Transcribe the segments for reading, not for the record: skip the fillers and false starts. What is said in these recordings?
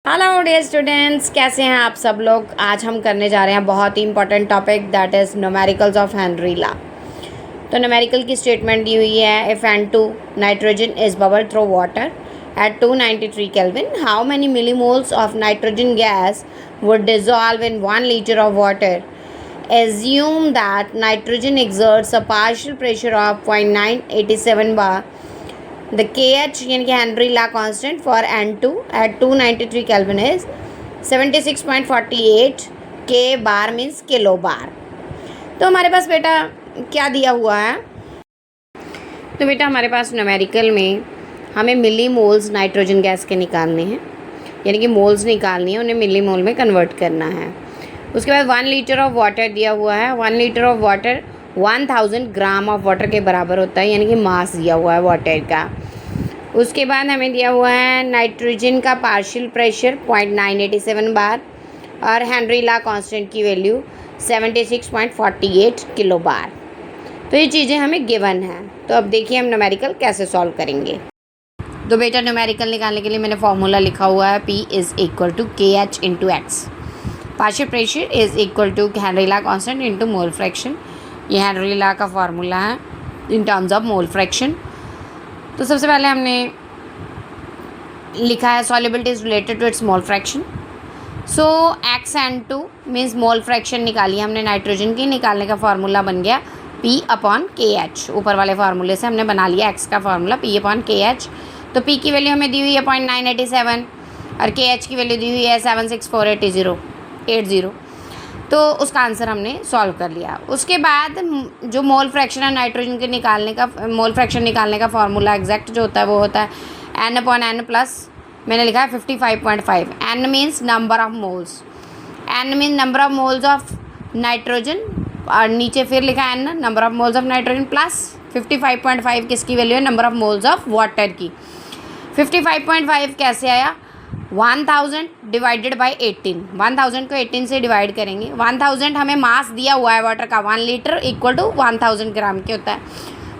Hello dear students, कैसे हैं आप सब लोग। आज हम करने जा रहे हैं बहुत ही important topic, that is numericals of Henry law. तो न्यूमेरिकल की स्टेटमेंट दी हुई है, if N2 nitrogen is bubble through water at 293 Kelvin, how many millimoles of nitrogen gas would dissolve in 1 liter of water? Assume that nitrogen exerts a partial pressure of 0.987 bar. The KH यानी कि Henry law constant for N2 at 293 Kelvin is 76.48 के बार means kilo बार। तो हमारे पास बेटा क्या दिया हुआ है, तो बेटा हमारे पास न्यूमेरिकल में हमें मिली मोल्स नाइट्रोजन गैस के निकालने हैं, यानी कि मोल्स निकालनी है, उन्हें मिली मोल में कन्वर्ट करना है। उसके बाद 1 लीटर ऑफ वाटर दिया हुआ है। 1 litre of water 1000 gram of water के बराबर होता है, यानी कि मास दिया हुआ है वाटर का। उसके बाद हमें दिया हुआ है नाइट्रोजन का पार्शियल प्रेशर 0.987 बार और हेनरी ला कांस्टेंट की वैल्यू 76.48 किलो बार। तो ये चीज़ें हमें गिवन हैं। तो अब देखिए हम न्यूमेरिकल कैसे सॉल्व करेंगे। तो बेटा न्यूमेरिकल निकालने के लिए मैंने फॉर्मूला लिखा हुआ है, P is equal to KH into X. Partial pressure is equal to Henry law constant into mole fraction. ये हेनरी ला का फार्मूला है in terms of mole fraction. तो सबसे पहले हमने लिखा है solubility is related to its mole fraction. So XN2 means mole fraction निकाली हमने नाइट्रोजन की। निकालने का फार्मूला बन गया P/KH। ऊपर वाले फार्मूले से हमने बना लिया X का फार्मूला P/KH। तो P की वैल्यू हमें दी हुई है 0.987 और KH की वैल्यू दी हुई है 764880। तो उसका आंसर हमने सॉल्व कर लिया। उसके बाद जो मोल फ्रैक्शन है नाइट्रोजन के निकालने का, मोल फ्रैक्शन निकालने का फार्मूला एग्जैक्ट जो होता है वो होता है N/N प्लस, मैंने लिखा है 55.5। N means number of moles, N means number of moles of nitrogen और नीचे फिर लिखा है N number of moles of nitrogen plus 55.5 किसकी वैल्यू है, number of moles of water की। 55.5 कैसे आया, 1000 डिवाइडेड बाई 18। 1000 को 18 से डिवाइड करेंगे। 1000 हमें मास दिया हुआ है वाटर का, 1 लीटर इक्वल टू 1000 ग्राम के होता है।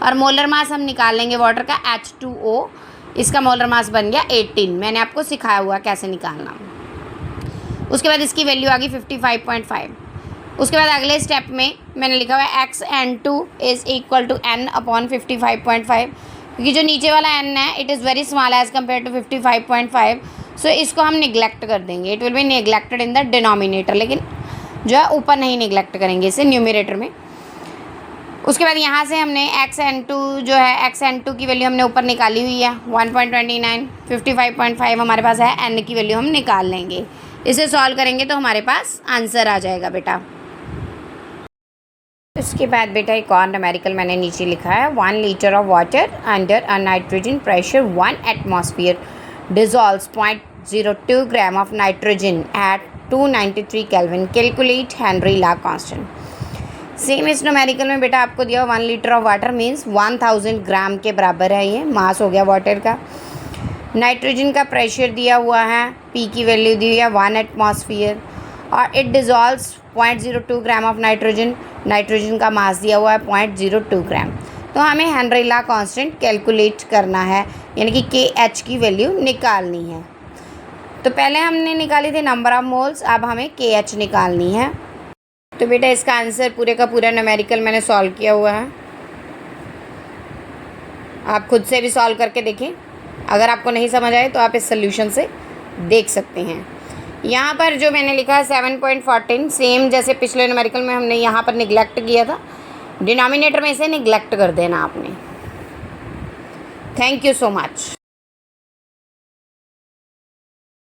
और मोलर मास हम निकालेंगे वाटर का H2O, इसका मोलर मास बन गया 18। मैंने आपको सिखाया हुआ कैसे निकालना। उसके बाद इसकी वैल्यू आ गई 55.5। उसके बाद अगले स्टेप में मैंने लिखा हुआ है XN2 is equal to N/55.5, क्योंकि जो नीचे वाला N है it is very small as compare to 55.5। So इसको हम निगलेक्ट कर देंगे, it will be neglected in the denominator, लेकिन जो है ऊपर नहीं निगलेक्ट करेंगे इसे न्यूमरेटर में। उसके बाद यहाँ से हमने XN2 जो है, XN2 की वैल्यू हमने ऊपर निकाली हुई है 1.29। 55.5 हमारे पास है, N की वैल्यू हम निकाल लेंगे। इसे सॉल्व करेंगे तो हमारे पास आंसर आ जाएगा बेटा। उसके बाद बेटा एक और न्यूमेरिकल मैंने नीचे लिखा है, 1 litre of water under a nitrogen pressure 1 atmosphere dissolves 0.02 gram of nitrogen at 293 Kelvin. Calculate Henry La constant. Same इस न्यूमेरिकल में बेटा आपको दिया 1 लीटर ऑफ वाटर मीन्स 1000 ग्राम के बराबर है, ये मास हो गया वाटर का। नाइट्रोजन का प्रेशर दिया हुआ है, P की वैल्यू दी हुई है 1 एटमॉस्फेयर और it dissolves 0.02 gram of nitrogen. Nitrogen का मास दिया हुआ है 0.02 ग्राम। तो हमें हेनरी ला कांस्टेंट कैलकुलेट करना है, यानी कि KH की वैल्यू निकालनी है। तो पहले हमने निकाली थी नंबर ऑफ मोल्स, अब हमें KH निकालनी है। तो बेटा इसका आंसर पूरे का पूरा न्यूमेरिकल मैंने सॉल्व किया हुआ है, आप खुद से भी सॉल्व करके देखें। अगर आपको नहीं समझ आए तो आप इस सोल्यूशन से देख सकते हैं। यहाँ पर जो मैंने लिखा है 7.14, सेम जैसे पिछले न्यूमेरिकल में हमने यहाँ पर निगलेक्ट किया था, डिनोमिनेटर में इसे निगलेक्ट कर देना आपने। Thank you so much.